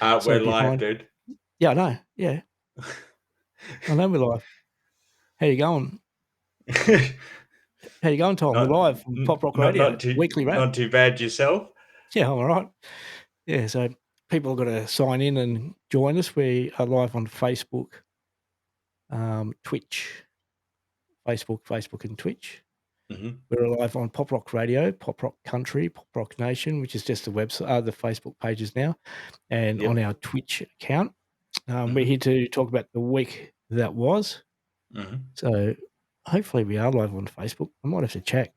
We're live, behind. dude. Yeah, I know. Yeah, I know we're live. How you going? How you going, Tom? We're not, live from PopRock not, Radio, not too, weekly wrap. not too bad yourself. Yeah, I'm all right. Yeah, so people have got to sign in and join us. We are live on Facebook, Twitch, Facebook and Twitch. Mm-hmm. We're live on PopRock Radio, PopRock Country, PopRock Nation, which is just the website, the Facebook pages now, and Yep. on our Twitch account. Mm-hmm. We're here to talk about the week that was. Mm-hmm. So hopefully we are live on Facebook. I might have to check.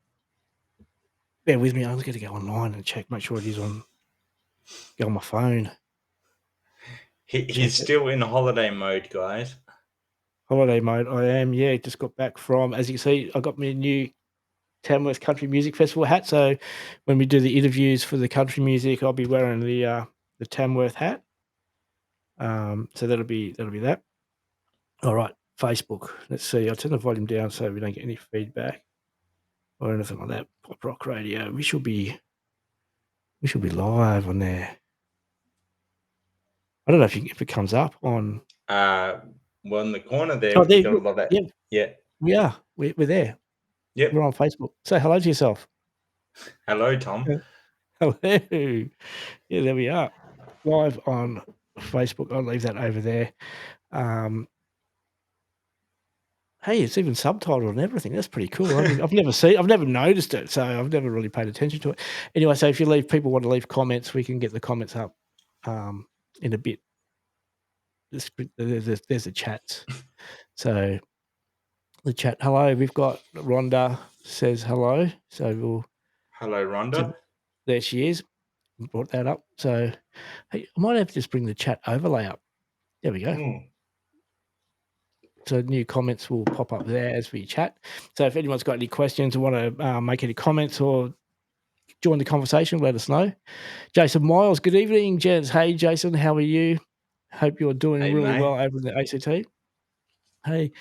Bear with me. I'm going to go online and check, make sure it is on. Go on my phone. He's still in holiday mode, guys. Holiday mode. I am. Yeah, just got back from. As you can see, I got my new Tamworth Country Music Festival hat. So when we do the interviews for the country music, I'll be wearing the Tamworth hat. So that'll be that. All right, Facebook. Let's see. I'll turn the volume down so we don't get any feedback or anything like that. PopRock Radio. We should be live on there. I don't know if it comes up on. Well, in the corner there, Oh, there you you got a go. lot of that. Yeah, Yeah. we are. We're there. Yep. We're on Facebook. Say hello to yourself. Hello, Tom. Hello. Yeah, there we are. Live on Facebook. I'll leave that over there. Hey, it's even subtitled and everything. That's pretty cool. I've never noticed it, so I've never really paid attention to it. Anyway, so if people want to leave comments, we can get the comments up in a bit. There's a chat. So the chat. Hello, we've got Rhonda says hello. So we'll. Hello, Rhonda. There she is. Brought that up. So hey, I might have to just bring the chat overlay up. There we go. So new comments will pop up there as we chat. So if anyone's got any questions or want to make any comments or join the conversation, let us know. Jason Miles, good evening, gents. Hey, Jason, how are you? Hope you're doing really well over in the ACT. Hey,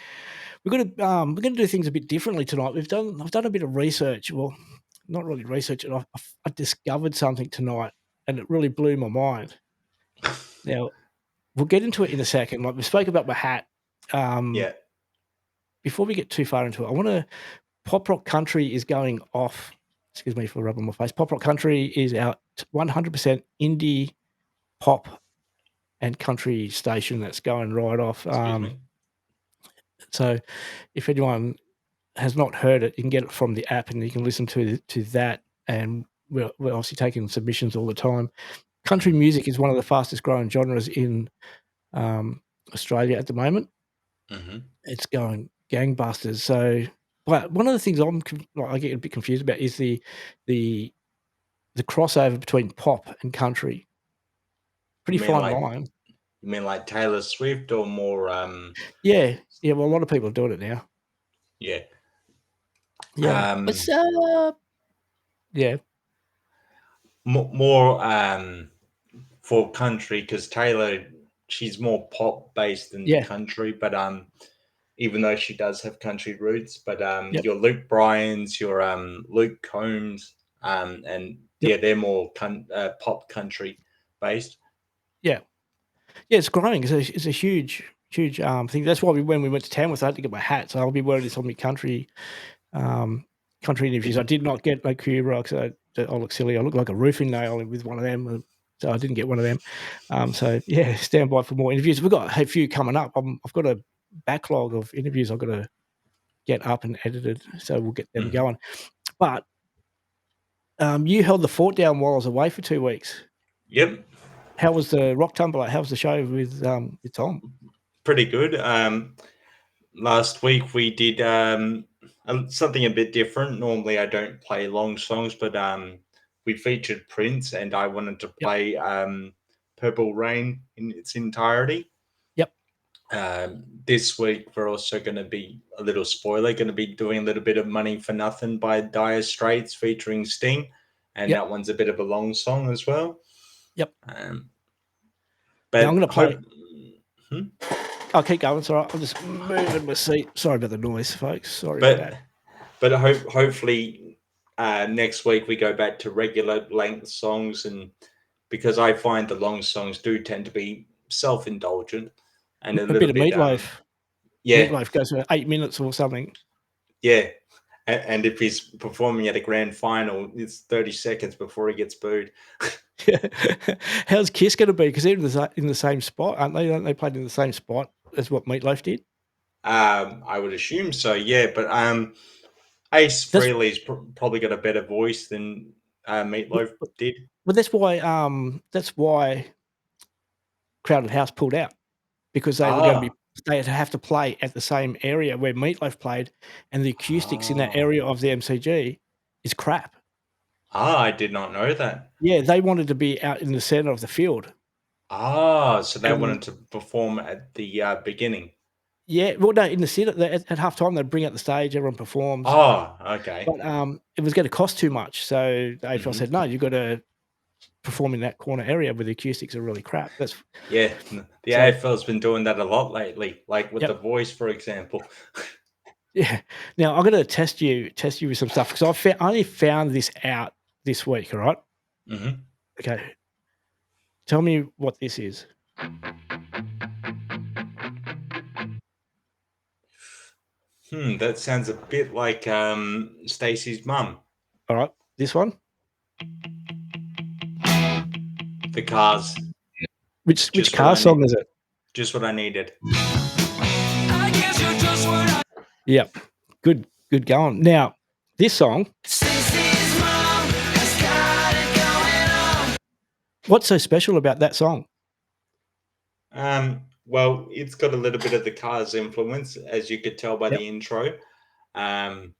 we're gonna do things a bit differently tonight. I've done a bit of research. Well, not really research, and I discovered something tonight, and it really blew my mind. Now, we'll get into it in a second. Like we spoke about my hat. Yeah. Before we get too far into it, PopRock Country is going off. Excuse me for rubbing my face. PopRock Country is our 100% indie pop and country station that's going right off. So if anyone has not heard it, you can get it from the app and you can listen to that. And we're obviously taking submissions all the time. Country music is one of the fastest growing genres in Australia at the moment. Mm-hmm. It's going gangbusters. So, but one of the things I get a bit confused about is the crossover between pop and country. Pretty fine line. You mean like Taylor Swift or more? Yeah. Well, a lot of people are doing it now. Yeah. Yeah. Yeah. More for country because Taylor, she's more pop based than country, but even though she does have country roots, but your Luke Bryans, your Luke Combs, and they're more pop country based. Yeah, it's growing. It's a huge thing. That's why when we went to Tamworth, I had to get my hat, so I'll be wearing this on my country interviews. I did not get my Cuba because I look silly. I look like a roofing nail with one of them, so I didn't get one of them. So yeah, stand by for more interviews. We've got a few coming up. I've got a backlog of interviews I've got to get up and edited, so we'll get them going. But you held the fort down while I was away for 2 weeks. Yep. How was the Rock Tumbler? How was the show with Tom? Pretty good. Last week we did something a bit different. Normally I don't play long songs, but we featured Prince, and I wanted to play Purple Rain in its entirety. Yep. This week we're also going to be a little spoiler, going to be doing a little bit of Money for Nothing by Dire Straits featuring Sting, and that one's a bit of a long song as well. Yep. But I'm going to play. I'll keep going. It's all right. I'm just moving my seat. Sorry about the noise, folks. Sorry about that. But hopefully next week we go back to regular length songs, and because I find the long songs do tend to be self-indulgent and a bit little of bit Meatloaf. yeah, Meatloaf goes for 8 minutes or something. yeah. And if he's performing at a grand final, it's 30 seconds before he gets booed. How's Kiss going to be? Because they're in the same spot, aren't they? Don't they played in the same spot as what Meatloaf did? I would assume so, yeah. But Ace Frehley's probably got a better voice than Meatloaf did. Well, that's why Crowded House pulled out, because they were going to be they'd have to play at the same area where Meatloaf played, and the acoustics in that area of the MCG is crap. I did not know that. Yeah, they wanted to be out in the center of the field. So they wanted to perform at the beginning. Yeah, well, no, in the center at halftime they'd bring out the stage, everyone performs. Okay. But it was going to cost too much, so the AFL said, "No, you've got to perform in that corner area where the acoustics are really crap." The AFL's been doing that a lot lately, like with The Voice, for example. Yeah. Now I'm going to test you with some stuff, because I only found this out this week. All right. Mm-hmm. Okay. Tell me what this is. That sounds a bit like Stacey's mum. All right. This one. The Cars. Which Cars song is it? Just what I needed. Yeah. Good going. Now, this song. What's so special about that song? Well, it's got a little bit of the Cars influence, as you could tell by the intro. And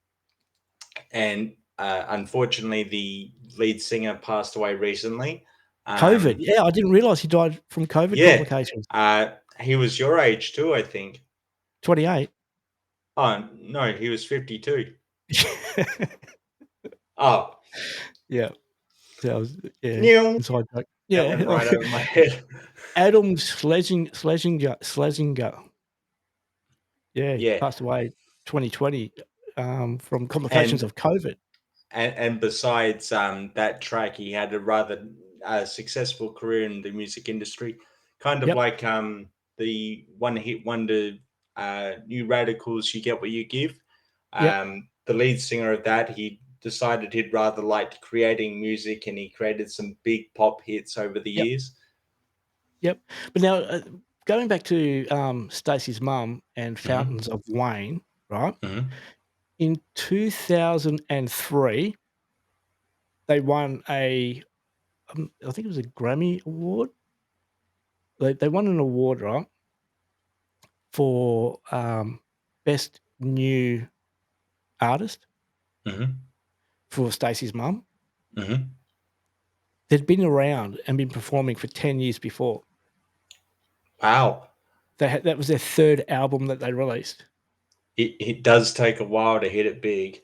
unfortunately, the lead singer passed away recently. COVID. Yeah, I didn't realize he died from COVID complications. He was your age too, I think. 28. Oh, no, he was 52. Oh. Yeah. That was, inside joke. Yeah. That went right over my head. Adam Schlesinger. Yeah, passed away 2020 from complications of COVID. And besides that track, he had a rather successful career in the music industry, kind of like the one-hit wonder New Radicals, You Get What You Give. The lead singer of that, he decided he'd rather like creating music, and he created some big pop hits over the years. Yep. But now, going back to Stacey's mum and Fountains of Wayne, right? Mm-hmm. In 2003, they won I think it was a Grammy award. They won an award, right, for best new artist for Stacey's mum. They'd been around and been performing for 10 years before. Wow. That was their third album that they released. It does take a while to hit it big.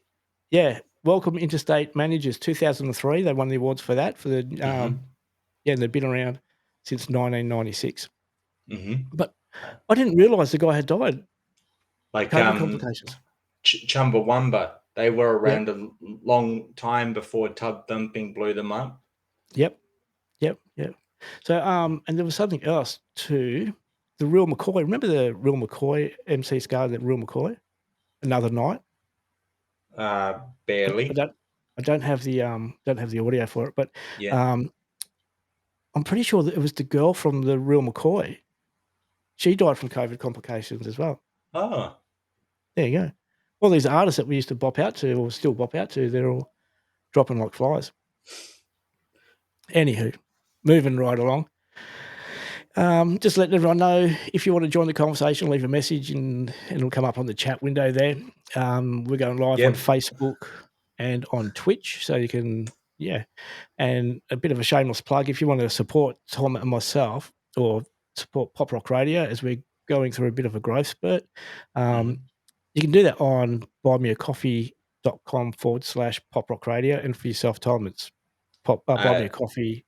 Yeah. Welcome Interstate Managers, 2003. They won the awards for that. And they've been around since 1996. But I didn't realize the guy had died. Like COVID complications. Chumbawamba, they were around a long time before tub thumping blew them up. Yep. So and there was something else too. The Real McCoy. Remember the Real McCoy MC Scar? That Real McCoy. Another Night. Barely. I don't have the audio for it, but I'm pretty sure that it was the girl from the Real McCoy. She died from COVID complications as well. Oh. There you go. All these artists that we used to bop out to, or still bop out to, they're all dropping like flies. Anywho, moving right along. Just letting everyone know, if you want to join the conversation, leave a message and it'll come up on the chat window there. We're going live on Facebook and on Twitch, so you can, and a bit of a shameless plug, if you want to support Tom and myself, or support PopRock Radio as we're going through a bit of a growth spurt, you can do that on buymeacoffee.com/PopRock Radio, and for yourself, Tom, it's buymeacoffee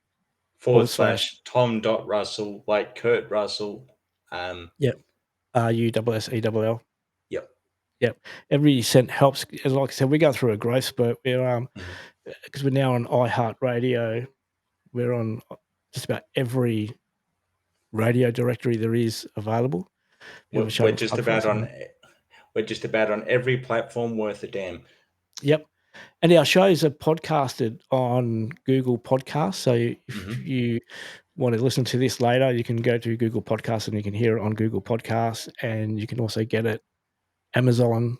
/Tom.Russell, like Kurt Russell. RUSSELL. Yep. Every cent helps. As like I said, we're going through a growth spurt. We're because we're now on iHeartRadio. We're on just about every radio directory there is available. We're just about on every platform worth a damn. Yep. And our shows are podcasted on Google Podcasts. So if you want to listen to this later, you can go to Google Podcasts and you can hear it on Google Podcasts, and you can also get it Amazon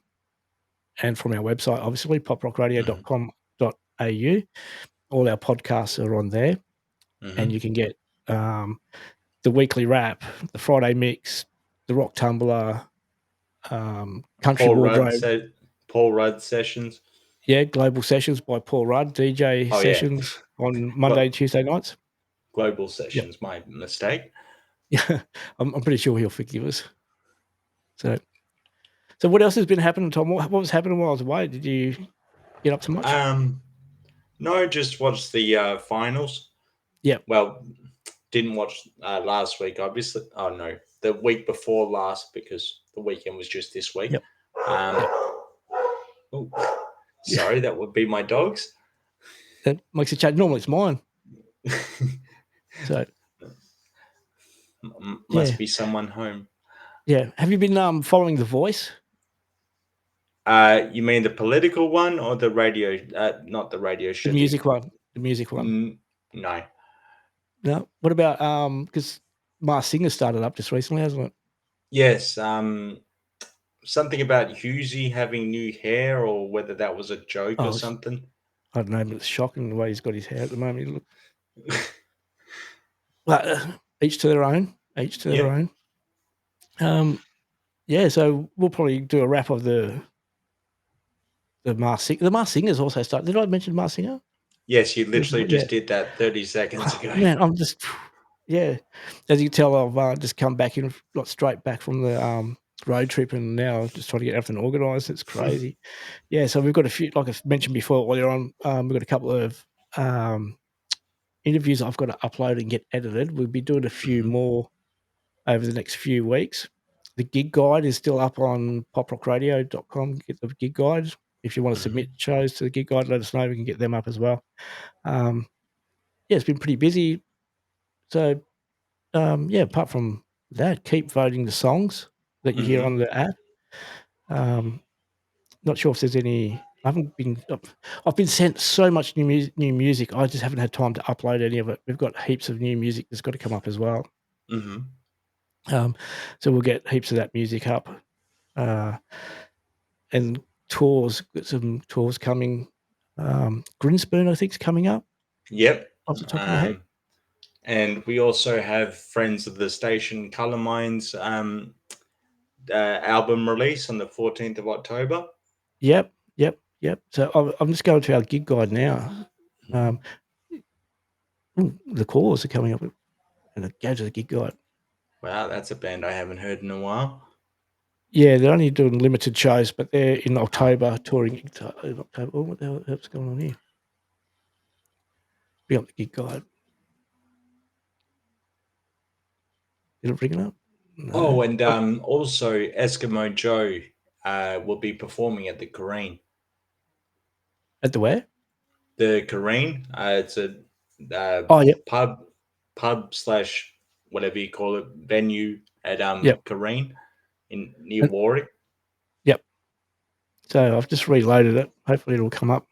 and from our website, obviously, poprockradio.com.au. All our podcasts are on there, and you can get the weekly wrap, the Friday mix, the Rock Tumbler, Country Wardrobe. Paul Rudd sessions. Yeah, Global Sessions by Paul Rudd, DJ sessions on Monday, Tuesday nights. Global Sessions, my mistake. Yeah, I'm pretty sure he'll forgive us. So what else has been happening, Tom? What was happening while I was away? Did you get up to much? No, just watched the finals. Yeah. Well, didn't watch last week, obviously. Oh, no, the week before last, because the weekend was just this week. Yep. Oh, sorry, that would be my dogs. That makes a change. Normally it's mine. So must be someone home. Yeah. Have you been following The Voice? You mean the political one or the radio? Not the radio show. The music one. The music one. No. No. What about because Masked Singer started up just recently, hasn't it? Yes. Something about Hughesy having new hair, or whether that was a joke or something. I don't know, but it's shocking the way he's got his hair at the moment. But each to their own. Each to their own. Yeah, so we'll probably do a wrap of the Masked Singer. The Masked Singer's also started. Did I mention Masked Singer? Yes, you literally just did that 30 seconds ago. Man, I'm just, as you can tell, I've just come back in, got straight back from the road trip, and now just trying to get everything organised. It's crazy. So we've got a few, like I mentioned before earlier on, we've got a couple of interviews I've got to upload and get edited. We'll be doing a few more over the next few weeks. The gig guide is still up on poprockradio.com. Get the gig guide. If you want to submit shows to the gig guide, let us know. We can get them up as well. It's been pretty busy. So, apart from that, keep voting the songs that you hear on the app. Not sure if there's any. I've been sent so much new music. I just haven't had time to upload any of it. We've got heaps of new music that's got to come up as well. So we'll get heaps of that music up. And tours, got some tours coming. Grinspoon, I think, is coming up. Yep. Off the top of my head. And we also have Friends of the Station Color Minds album release on the 14th of October. Yep. So I'm just going to our gig guide now. The Cause are coming up, and go to the gig guide. Wow, that's a band I haven't heard in a while. Yeah, they're only doing limited shows, but they're in October, touring in October. Oh, what the hell is going on here? Be on the gig guide. Did it bring it up? No. Oh, and also Eskimo Joe will be performing at the Careen. At the where? The Careen. It's a pub / whatever you call it, venue at Careen near Warwick. Yep. So I've just reloaded it. Hopefully it'll come up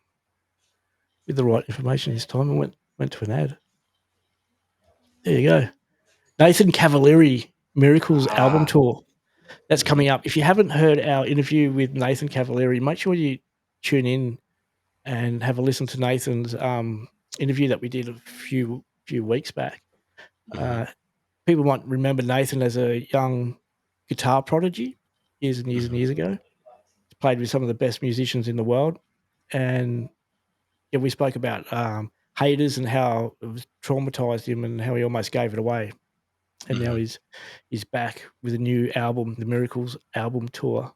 with the right information this time. I went to an ad. There you go. Nathan Cavalieri Miracles album tour. That's coming up. If you haven't heard our interview with Nathan Cavalieri, make sure you tune in and have a listen to Nathan's interview that we did a few weeks back. People might remember Nathan as a young guitar prodigy years and years and years ago. He's played with some of the best musicians in the world. And we spoke about haters and how it was traumatized him and how he almost gave it away. And now he's back with a new album, the Miracles album tour.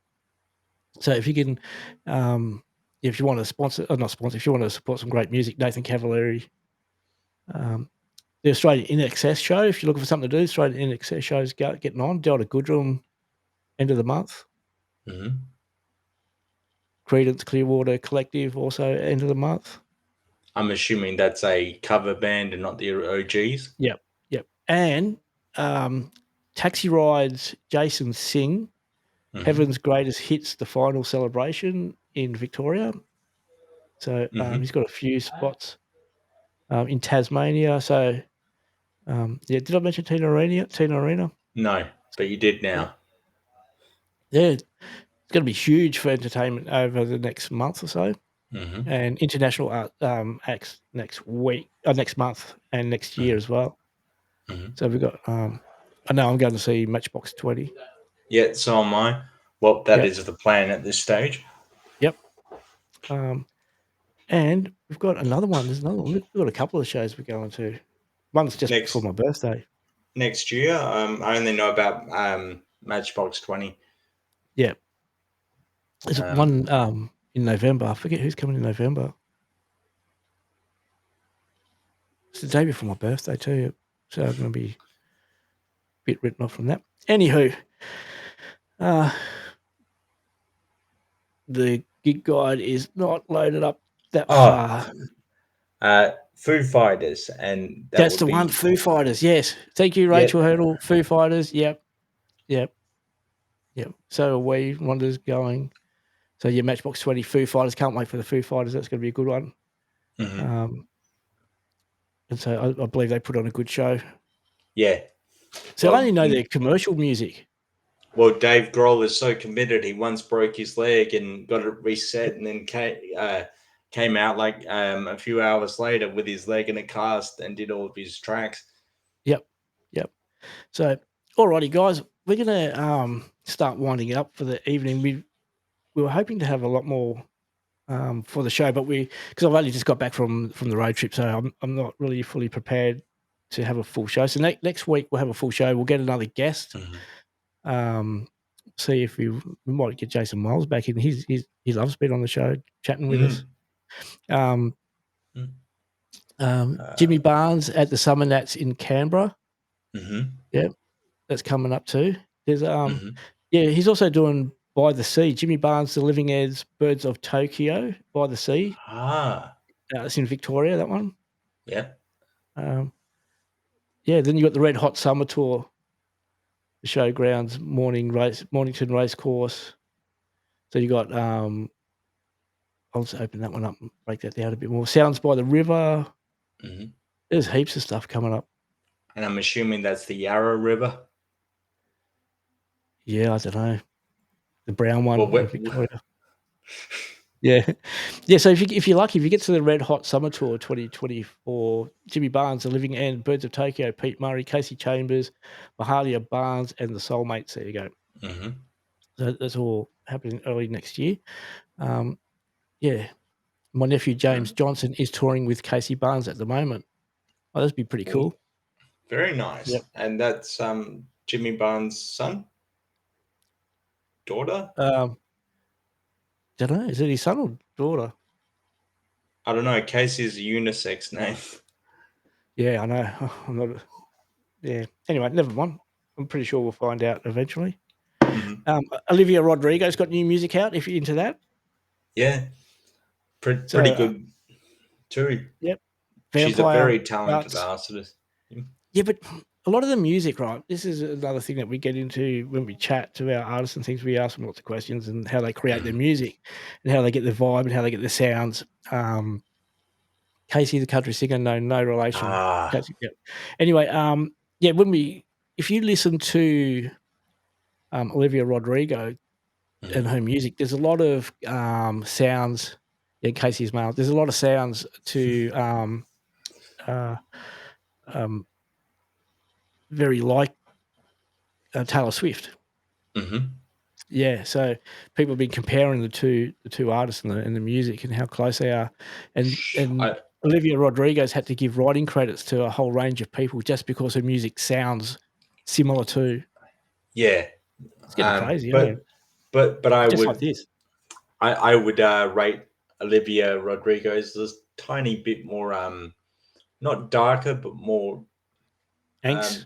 So if you can, if you want to sponsor, or not sponsor, if you want to support some great music, Nathan Cavalieri, the Australian In Excess show, if you're looking for something to do, Australian In Excess show's getting on. Delta Goodrem, end of the month. Credence Clearwater Collective, also end of the month. I'm assuming that's a cover band and not the OGs. Yep. And Taxi Ride's Jason Singh, Heaven's Greatest Hits, the final celebration in Victoria. So he's got a few spots in Tasmania. So did I mention Tina Arena? No, but you did now. Yeah, it's going to be huge for entertainment over the next month or so, and international acts next month and next year as well. So we've got. I know I'm going to see Matchbox 20. Yeah, so am I. Well, that is the plan at this stage. Yep. And we've got another one. There's another one. We've got a couple of shows we're going to. One's just before my birthday. Next year, I only know about Matchbox 20. Yeah. There's one in November. I forget who's coming in November. It's the day before my birthday too, so I'm going to be a bit written off from that. Anywho, the gig guide is not loaded up that far. Foo Fighters, and that's the one. Foo Fighters, yes. Thank you, Rachel Hurdle. Foo Fighters, yep. So we Wonders going. So Matchbox 20, Foo Fighters. Can't wait for the Foo Fighters. That's going to be a good one. And so I believe they put on a good show. Yeah. So I only know their commercial music. Well, Dave Grohl is so committed. He once broke his leg and got it reset, and then came out like a few hours later with his leg in a cast and did all of his tracks. Yep. So, alrighty, guys, we're gonna start winding it up for the evening. We were hoping to have a lot more for the show, but because I've only just got back from the road trip, so I'm not really fully prepared to have a full show. So next week we'll have a full show. We'll get another guest. See if we might get Jason Miles back in. He loves being on the show, chatting with us. Jimmy Barnes at the Summer Nats in Canberra. Yeah, that's coming up too. There's he's also doing By the Sea. Jimmy Barnes, The Living Ed's Birds of Tokyo, By the Sea. It's in Victoria, that one. Yeah. Then you got the Red Hot Summer Tour, the Showgrounds Mornington Racecourse. So you got I'll just open that one up and break that down a bit more. Sounds by the River. There's heaps of stuff coming up. And I'm assuming that's the Yarra River. Yeah, I don't know. The brown one in Victoria. Yeah. So if you're lucky, if you get to the Red Hot Summer Tour 2024, Jimmy Barnes, The Living End, Birds of Tokyo, Pete Murray, Casey Chambers, Mahalia Barnes, and the Soulmates. There you go. So that's all happening early next year. My nephew James Johnson is touring with Casey Barnes at the moment. Oh, that'd be pretty cool. Very nice. Yep. And that's Jimmy Barnes' son? Daughter? Don't know. Is it his son or daughter? I don't know. Casey's a unisex name. Yeah, I know. I'm not. Anyway, never mind. I'm pretty sure we'll find out eventually. Olivia Rodrigo's got new music out. If you're into that. Yeah. Pretty good too. Yep. Vampire, she's a very talented artist. Yeah, but a lot of the music, right? This is another thing that we get into when we chat to our artists and things. We ask them lots of questions and how they create their music and how they get the vibe and how they get the sounds. Casey, the country singer, no relation. Anyway, if you listen to Olivia Rodrigo and her music, there's a lot of sounds. Yeah, Casey's male. There's a lot of sounds to very like Taylor Swift. Yeah, so people have been comparing the two artists and the music and how close they are, and Olivia Rodrigo's had to give writing credits to a whole range of people just because her music sounds similar to. Yeah, it's getting crazy. But I just would like this. I would rate Olivia Rodrigo as a tiny bit more not darker but more angsty.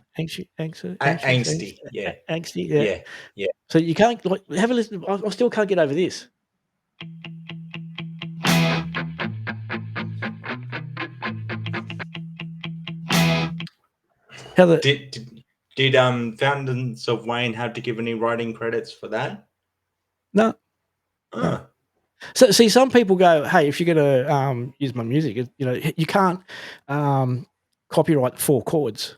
Yeah, angsty. Yeah. So you can't have a listen. I still can't get over this. Did Fountains of Wayne have to give any writing credits for that? No. So see, some people go, "Hey, if you're gonna use my music, you can't copyright the 4 chords."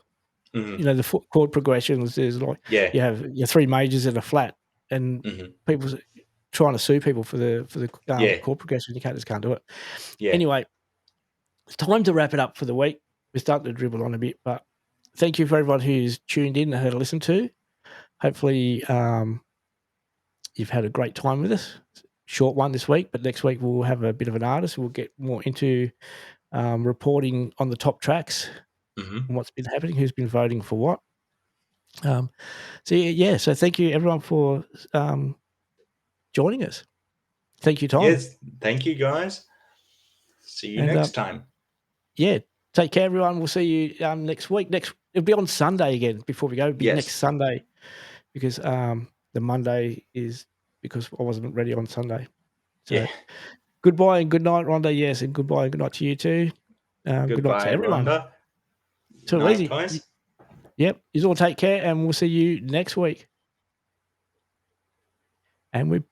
The 4 chord progressions is like you have your 3 majors and a flat, and people trying to sue people for the chord progression. You just can't do it. Anyway, it's time to wrap it up for the week. We're starting to dribble on a bit, but thank you for everyone who's tuned in and heard a listen to. Hopefully, you've had a great time with us. Short one this week, but next week we'll have a bit of an artist. We'll get more into reporting on the top tracks and what's been happening, who's been voting for what. So thank you everyone for joining us. Thank you, Tom. Yes, thank you guys. See you next time. Yeah, take care, everyone. We'll see you next week. It'll be on Sunday again. Before we go, it'll be next Sunday because the Monday is because I wasn't ready on Sunday. So goodbye and good night, Rhonda. Yes, and goodbye and good night to you too. Good night to everyone. Rhonda. Too easy, guys. Yep. You all take care, and we'll see you next week. And we.